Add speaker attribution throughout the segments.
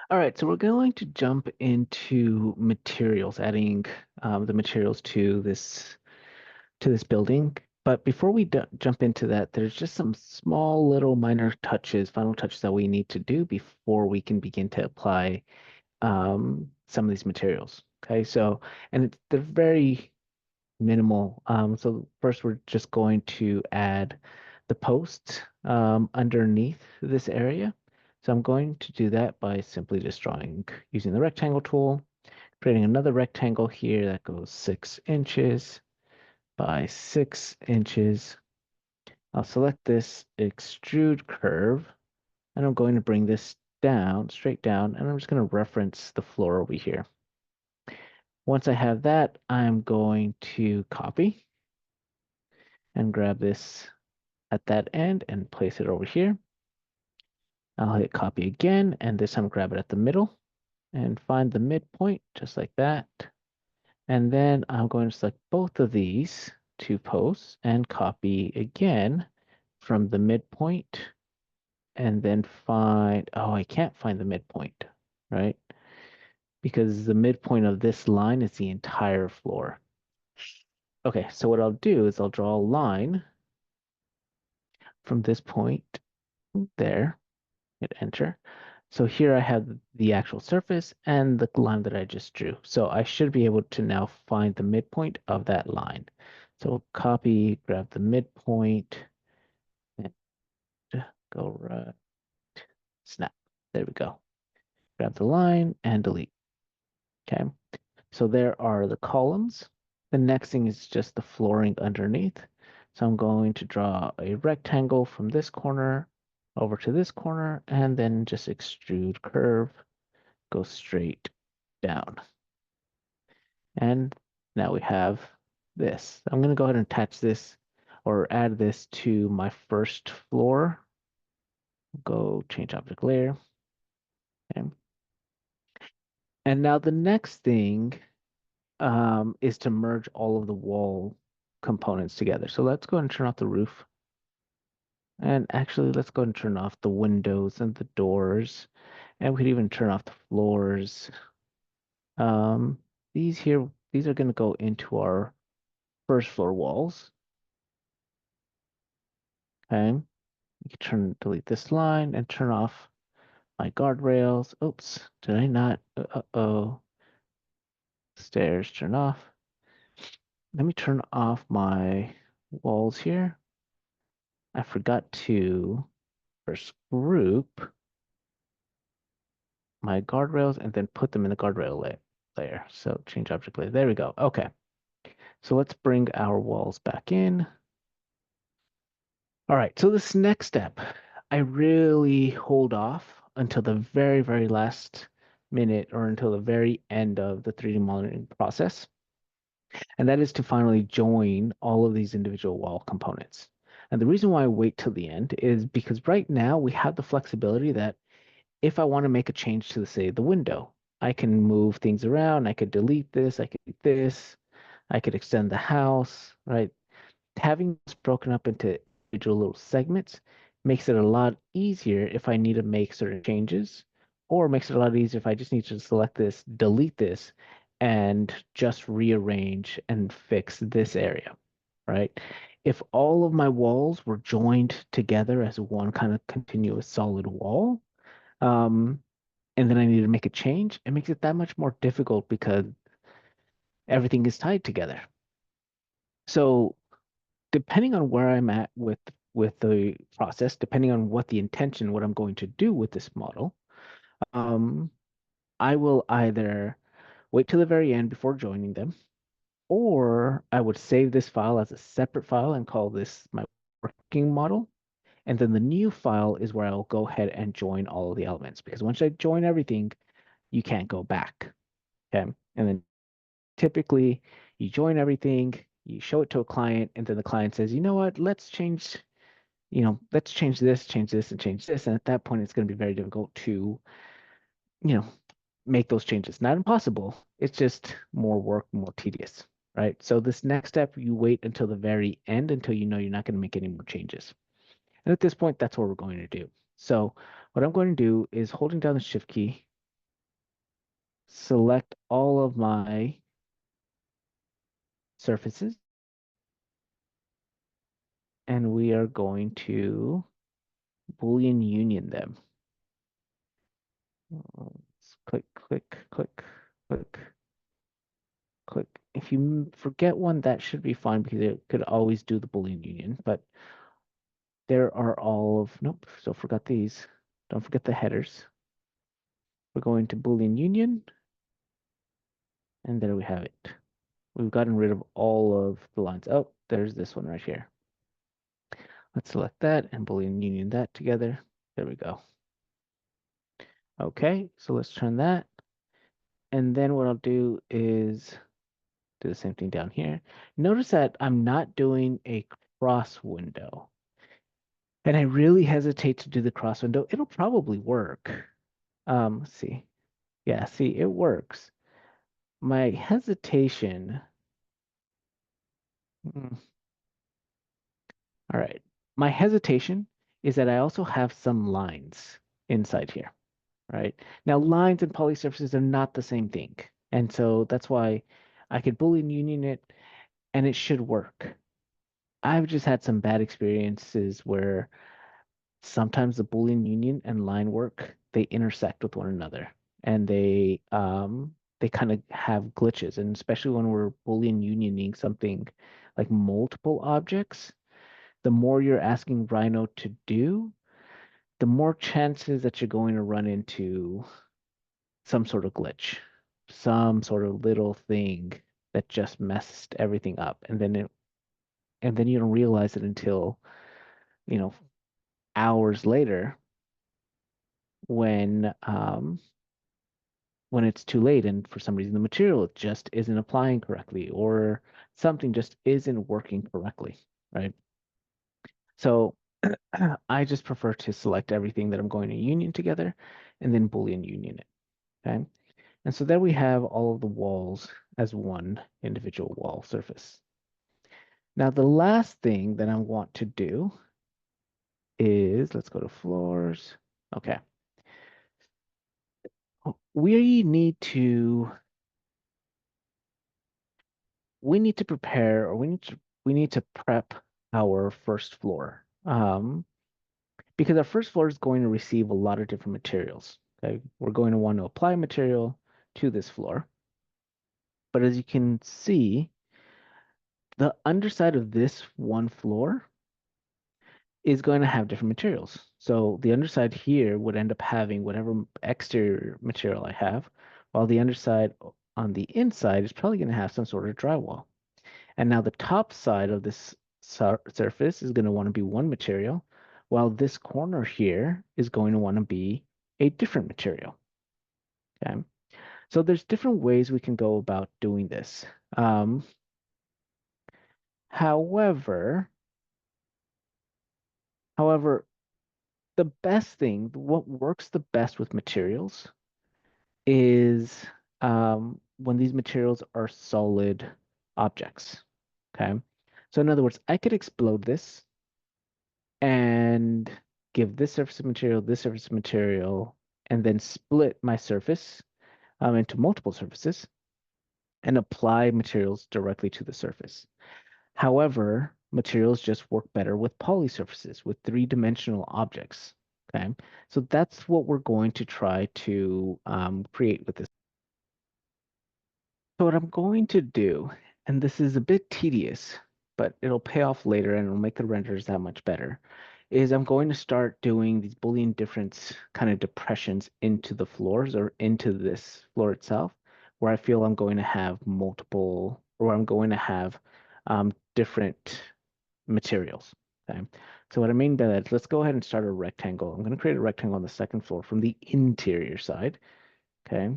Speaker 1: All right, so we're going to jump into materials, adding the materials to this building. But before we jump into that, there's just some small little minor touches, final touches that we need to do before we can begin to apply some of these materials. Okay, so they're very minimal. So first, we're just going to add the posts underneath this area. So I'm going to do that by simply just drawing using the rectangle tool, creating another rectangle here that goes 6 inches by 6 inches. I'll select this extrude curve, and I'm going to bring this down, straight down, and I'm just going to reference the floor over here. Once I have that, I'm going to copy and grab this at that end and place it over here. I'll hit copy again, and this time grab it at the middle and find the midpoint just like that. And then I'm going to select both of these two posts and copy again from the midpoint and then find, oh, I can't find the midpoint, right? Because the midpoint of this line is the entire floor. Okay, so what I'll do is I'll draw a line from this point there, hit enter. So here I have the actual surface and the line that I just drew. So I should be able to now find the midpoint of that line. So copy, grab the midpoint, and go right, snap. There we go. Grab the line and delete. Okay. So there are the columns. The next thing is just the flooring underneath. So I'm going to draw a rectangle from this corner over to this corner and then just extrude curve, go straight down. And now we have this. I'm going to go ahead and attach this or add this to my first floor. Go change object layer. Okay. And now the next thing is to merge all of the wall components together. So let's go and turn off the roof. And actually, let's go and turn off the windows and the doors. And we could even turn off the floors. Um, these here, these are going to go into our first floor walls. Okay. You can delete this line and turn off my guardrails. Oops, did I not? Uh-oh. Stairs, turn off. Let me turn off my walls here. I forgot to first group my guardrails and then put them in the guardrail layer. So change object layer. There we go. Okay. So let's bring our walls back in. All right. So this next step, I really hold off until the very, very last minute or until the very end of the 3D modeling process. And that is to finally join all of these individual wall components. And the reason why I wait till the end is because right now we have the flexibility that if I want to make a change to, say, the window, I can move things around. I could delete this. I could do this. I could extend the house, right? Having this broken up into individual little segments makes it a lot easier if I need to make certain changes, or makes it a lot easier if I just need to select this, delete this, and just rearrange and fix this area, right? If all of my walls were joined together as one kind of continuous solid wall, um, and then I need to make a change, it makes it that much more difficult because everything is tied together. So depending on where I'm at with the process, depending on what the intention, what I'm going to do with this model, um, I will either wait till the very end before joining them, or I would save this file as a separate file and call this my working model. And then the new file is where I'll go ahead and join all of the elements because once I join everything, you can't go back. Okay. And then typically you join everything, you show it to a client, and then the client says, you know what, let's change this, and change this. And at that point, it's going to be very difficult to, you know, make those changes. Not impossible. It's just more work, more tedious, right? So this next step, you wait until the very end until you know you're not going to make any more changes. And at this point, that's what we're going to do. So what I'm going to do is holding down the shift key, select all of my surfaces, and we are going to Boolean union them. Let's click, click, click, click, click. If you forget one, that should be fine because it could always do the Boolean union, but there are all of, nope, still forgot these. Don't forget the headers. We're going to Boolean union, and there we have it. We've gotten rid of all of the lines. Oh, there's this one right here. Let's select that and Boolean union that together. There we go. Okay, so let's turn that. And then what I'll do is do the same thing down here. Notice that I'm not doing a cross window. And I really hesitate to do the cross window. It'll probably work. Let's see. Yeah, see, it works. My hesitation. mm, all right. My hesitation is that I also have some lines inside here, right? Now, lines and poly surfaces are not the same thing. And so that's why I could Boolean union it and it should work. I've just had some bad experiences where sometimes the Boolean union and line work, they intersect with one another and they kind of have glitches. And especially when we're Boolean unioning something like multiple objects, the more you're asking Rhino to do, the more chances that you're going to run into some sort of glitch, some sort of little thing that just messed everything up. And then you don't realize it until, you know, hours later when when it's too late and for some reason the material just isn't applying correctly or something just isn't working correctly, right? So I just prefer to select everything that I'm going to union together and then Boolean union it. Okay. And so there we have all of the walls as one individual wall surface. Now, the last thing that I want to do is let's go to floors. Okay. We need to prepare or we need to prep our first floor. Because our first floor is going to receive a lot of different materials. Okay. We're going to want to apply material to this floor. But as you can see, the underside of this one floor is going to have different materials. So the underside here would end up having whatever exterior material I have, while the underside on the inside is probably going to have some sort of drywall. And now the top side of this surface is going to want to be one material, while this corner here is going to want to be a different material. Okay. So there's different ways we can go about doing this. However, however, the best thing, what works the best with materials is when these materials are solid objects. Okay. So in other words, I could explode this and give this surface material, and then split my surface into multiple surfaces and apply materials directly to the surface. However, materials just work better with poly surfaces, with three-dimensional objects. Okay, so that's what we're going to try to create with this. So what I'm going to do, and this is a bit tedious, but it'll pay off later and it'll make the renders that much better, is I'm going to start doing these Boolean difference kind of depressions into the floors or into this floor itself, where I feel I'm going to have multiple, or I'm going to have different materials. Okay. So what I mean by that is let's go ahead and start a rectangle. I'm going to create a rectangle on the second floor from the interior side, okay,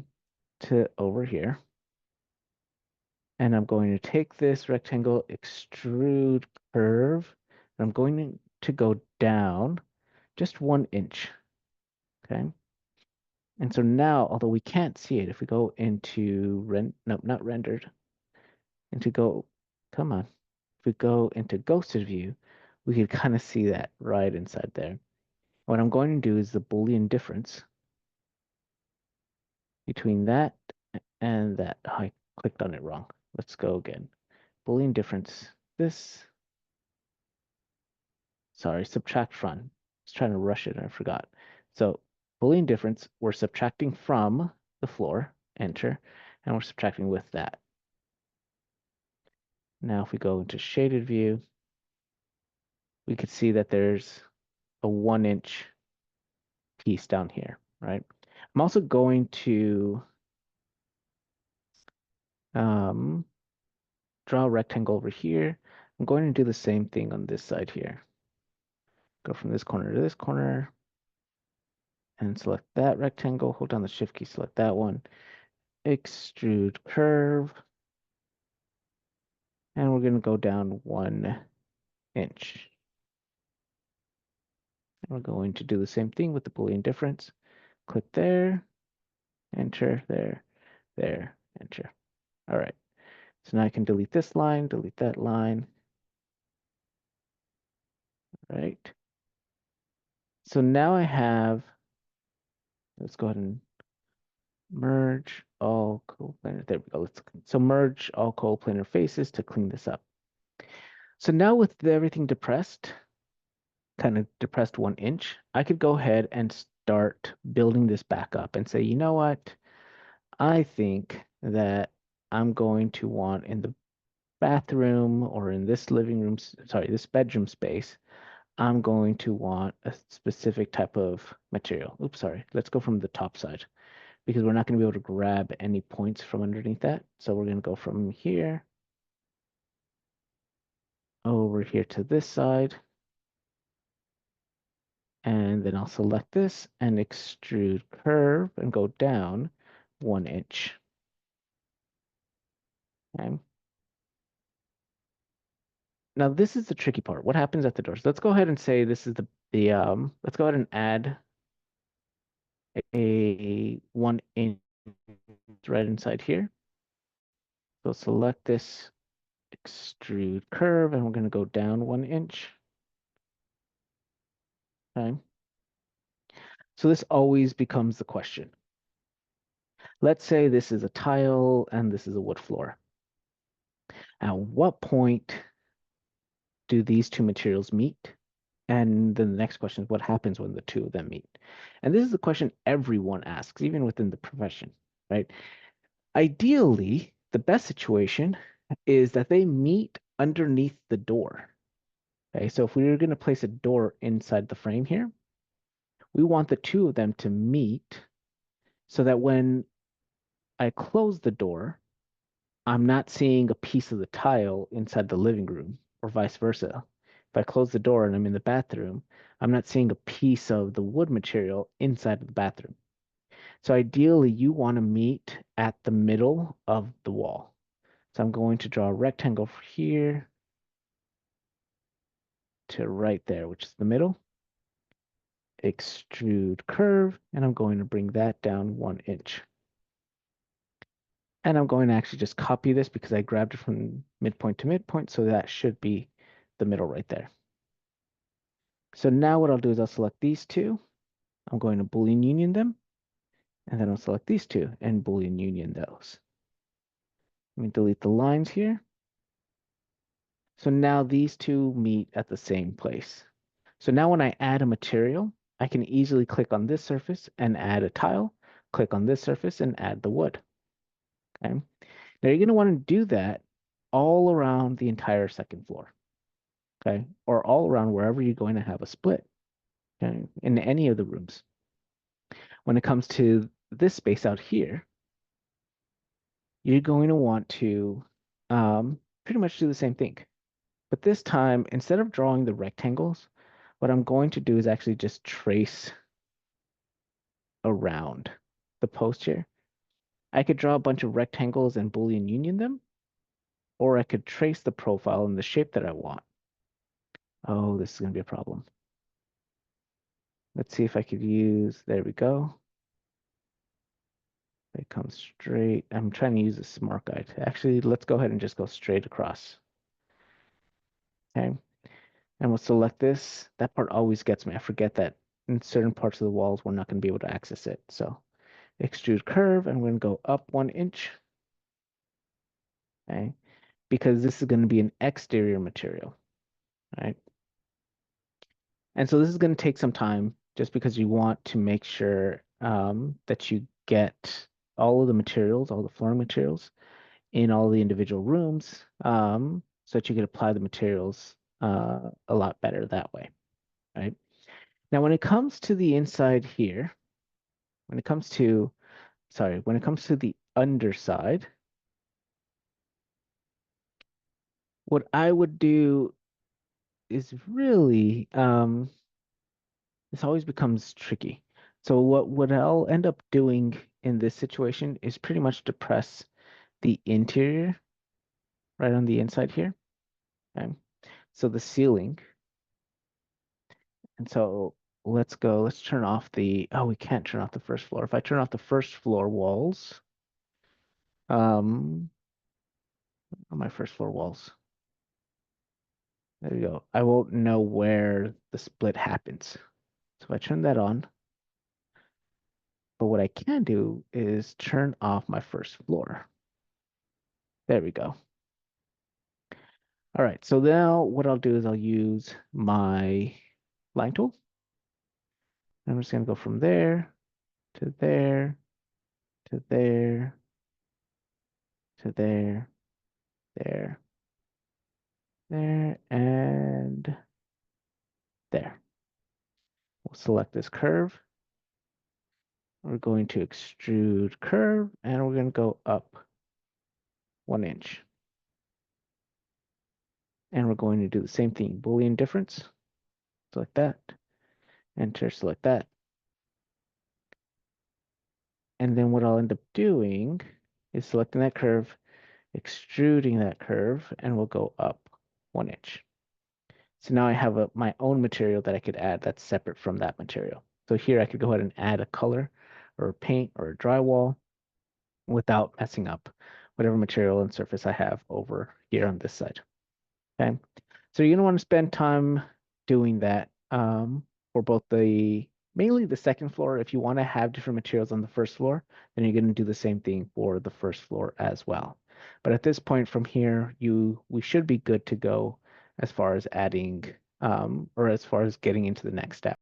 Speaker 1: to over here. And I'm going to take this rectangle, extrude curve, and I'm going to go down just 1 inch. Okay. And so now, although we can't see it, if we go into no, not rendered, into come on. If we go into ghosted view, we can kind of see that right inside there. What I'm going to do is the Boolean difference between that and that. Oh, I clicked on it wrong. Let's go again. Boolean difference. This, sorry, subtract from. I was trying to rush it and I forgot. So Boolean difference, we're subtracting from the floor, enter, and we're subtracting with that. Now if we go into shaded view, we could see that there's a 1 inch piece down here, right? I'm also going to um, draw a rectangle over here. I'm going to do the same thing on this side here. Go from this corner to this corner and select that rectangle. Hold down the shift key, select that one. Extrude curve. And we're going to go down 1 inch. And we're going to do the same thing with the Boolean difference. Click there, enter, there, enter. All right. So now I can delete this line, delete that line. Right. So now I have, let's go ahead and merge all coplanar. There we go. So merge all coplanar faces to clean this up. So now with everything depressed, kind of depressed 1 inch, I could go ahead and start building this back up and say, you know what? I think that I'm going to want in the bathroom or in this living room, sorry, this bedroom space, I'm going to want a specific type of material. Oops, sorry. Let's go from the top side because we're not going to be able to grab any points from underneath that. So we're going to go from here over here to this side. And then I'll select this and extrude curve and go down 1 inch. Okay. Now this is the tricky part. What happens at the doors? Let's go ahead and say this is let's go ahead and add a 1 inch right inside here. So select this extrude curve and we're going to go down 1 inch. Okay. So this always becomes the question. Let's say this is a tile and this is a wood floor. At what point do these two materials meet? And then the next question is what happens when the two of them meet? And this is the question everyone asks, even within the profession, right? Ideally, the best situation is that they meet underneath the door. Okay, so if we were going to place a door inside the frame here, we want the two of them to meet so that when I close the door, I'm not seeing a piece of the tile inside the living room or vice versa. If I close the door and I'm in the bathroom, I'm not seeing a piece of the wood material inside of the bathroom. So ideally, you want to meet at the middle of the wall. So I'm going to draw a rectangle here to right there, which is the middle. Extrude curve, and I'm going to bring that down 1 inch. And I'm going to actually just copy this because I grabbed it from midpoint to midpoint, so that should be the middle right there. So now what I'll do is I'll select these two. I'm going to Boolean union them, and then I'll select these two and Boolean union those. Let me delete the lines here. So now these two meet at the same place. So now when I add a material, I can easily click on this surface and add a tile, click on this surface and add the wood. Okay. Now you're going to want to do that all around the entire second floor. Okay. Or all around wherever you're going to have a split. Okay. In any of the rooms. When it comes to this space out here, you're going to want to pretty much do the same thing. But this time, instead of drawing the rectangles, what I'm going to do is actually just trace around the post here. I could draw a bunch of rectangles and Boolean union them, or I could trace the profile in the shape that I want. Oh, this is going to be a problem. Let's see if I could use, there we go. It comes straight. I'm trying to use a smart guide. Actually, let's go ahead and just go straight across. Okay. And we'll select this. That part always gets me. I forget that in certain parts of the walls, we're not going to be able to access it. So extrude curve, and we're going to go up 1 inch, okay? Because this is going to be an exterior material, right? And so this is going to take some time just because you want to make sure that you get all of the materials, all the flooring materials in all the individual rooms, so that you can apply the materials a lot better that way, right? Now, when it comes to the inside here, when it comes to, sorry, when it comes to the underside, what I would do is really, this always becomes tricky. So what I'll end up doing in this situation is pretty much depress the interior right on the inside here. Okay. So the ceiling. And so let's turn off oh, we can't turn off the first floor. If I turn off the first floor walls, on my first floor walls, there you go. I won't know where the split happens. So if I turn that on, but what I can do is turn off my first floor. There we go. All right, so now what I'll do is I'll use my line tool. I'm just gonna go from there to there to there to there, there, there, and there. We'll select this curve. We're going to extrude curve, and we're going to go up 1 inch. And we're going to do the same thing, Boolean difference. Select that, enter, select that. And then what I'll end up doing is selecting that curve, extruding that curve, and we'll go up 1 inch. So now I have my own material that I could add that's separate from that material. So here I could go ahead and add a color or a paint or a drywall without messing up whatever material and surface I have over here on this side. Okay. So you're going to want to spend time doing that for both mainly the second floor. If you want to have different materials on the first floor, then you're going to do the same thing for the first floor as well. But at this point from here, we should be good to go as far as adding or as far as getting into the next step.